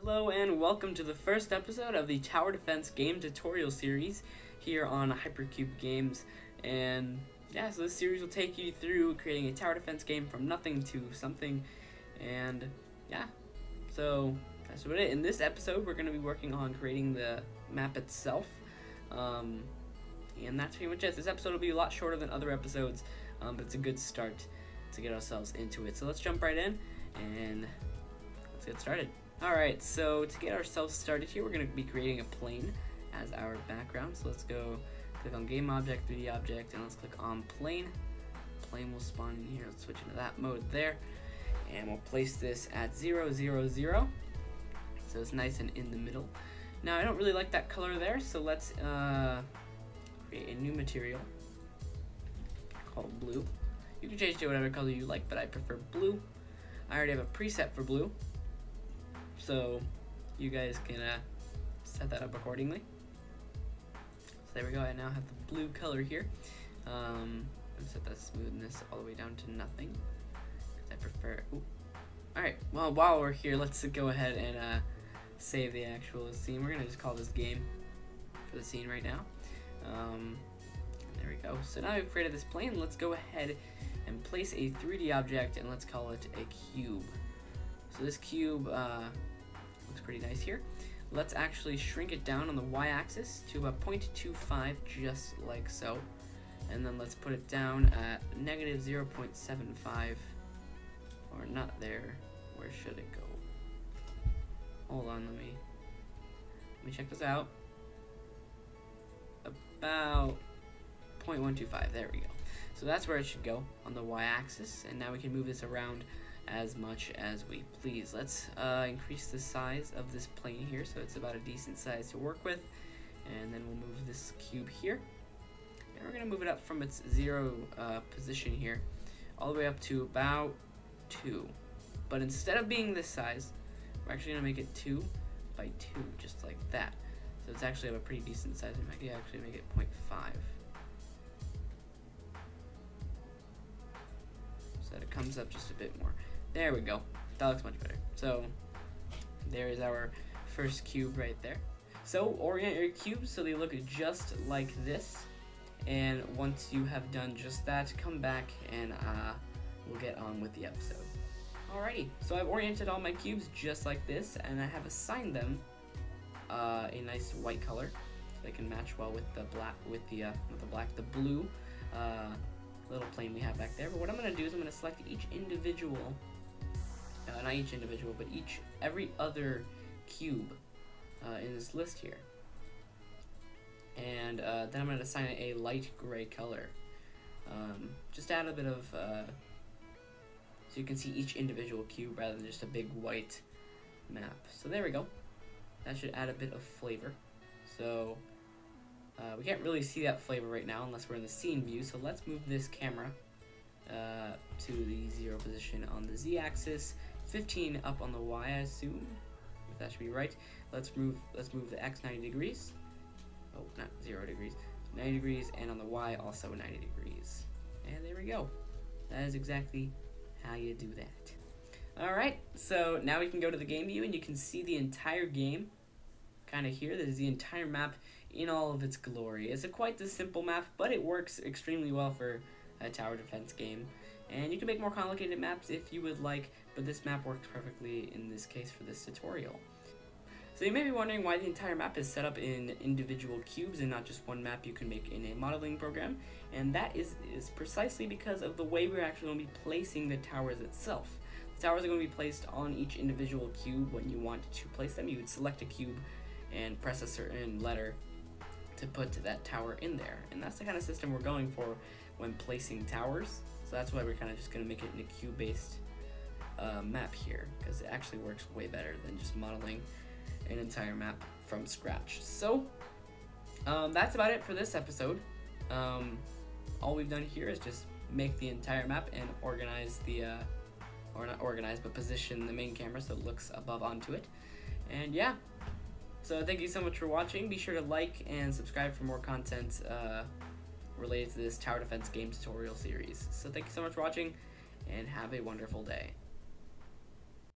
Hello and welcome to the first episode of the Tower Defense game tutorial series here on HyperCube Games. And yeah, so this series will take you through creating a tower defense game from nothing to something. And yeah, so that's about it. In this episode, we're going to be working on creating the map itself. And that's pretty much it. This episode will be a lot shorter than other episodes, but it's a good start to get ourselves into it. So let's jump right in and let's get started. Alright, so to get ourselves started here, we're going to be creating a plane as our background. So let's go click on Game Object, 3D Object, and let's click on Plane. Plane will spawn in here. Let's switch into that mode there. And we'll place this at 0, 0, 0. So it's nice and in the middle. Now, I don't really like that color there, so let's create a new material called blue. You can change it to whatever color you like, but I prefer blue. I already have a preset for blue, so you guys can set that up accordingly. So there we go. I now have the blue color here. Let's set that smoothness all the way down to nothing because I prefer. Alright, well, while we're here, let's go ahead and save the actual scene. We're gonna just call this game for the scene right now. There we go. So now we've created this plane. Let's go ahead and place a 3D object, and let's call it a cube. So this cube looks pretty nice here. Let's actually shrink it down on the y-axis to about 0.25, just like so. And then let's put it down at negative 0.75, or not there. Where should it go? Hold on, let me check this out. About 0.125, there we go. So that's where it should go, on the y-axis, and now we can move this around as much as we please. Let's increase the size of this plane here so it's about a decent size to work with, and then we'll move this cube here, and we're going to move it up from its 0 position here all the way up to about 2. But instead of being this size, we're actually going to make it 2 by 2, just like that. So it's actually of a pretty decent size. We might actually make it 0.5. So that it comes up just a bit more. There we go. That looks much better. So there is our first cube right there. So orient your cubes so they look just like this. And once you have done just that, come back and we'll get on with the episode. Alrighty, so I've oriented all my cubes just like this, and I have assigned them a nice white color so they can match well with the black, the blue little plane we have back there. But what I'm going to do is I'm going to select each individual, not each individual, but every other cube in this list here, and then I'm going to assign it a light gray color, just add a bit of so you can see each individual cube rather than just a big white map. So there we go. That should add a bit of flavor. So we can't really see that flavor right now unless we're in the scene view. So let's move this camera to the 0 position on the z-axis, 15 up on the y, I assume. If that should be right. Let's move the x 90 degrees. Oh, not 0 degrees. 90 degrees, and on the y also 90 degrees. And there we go. That is exactly how you do that. Alright, so now we can go to the game view and you can see the entire game kind of here. This is the entire map in all of its glory. It's quite the simple map, but it works extremely well for a tower defense game. And you can make more complicated maps if you would like, but this map works perfectly in this case for this tutorial. So you may be wondering why the entire map is set up in individual cubes and not just one map you can make in a modeling program, and that is precisely because of the way we're actually going to be placing the towers itself. The towers are going to be placed on each individual cube. When you want to place them, you would select a cube and press a certain letter to put that tower in there, and that's the kind of system we're going for when placing towers. So that's why we're kind of just going to make it in a cube-based map here, because it actually works way better than just modeling an entire map from scratch. So that's about it for this episode. All we've done here is just make the entire map and organize the or not organize, but position the main camera so it looks above onto it. And yeah, so thank you so much for watching. Be sure to like and subscribe for more content related to this tower defense game tutorial series. So thank you so much for watching, and have a wonderful day.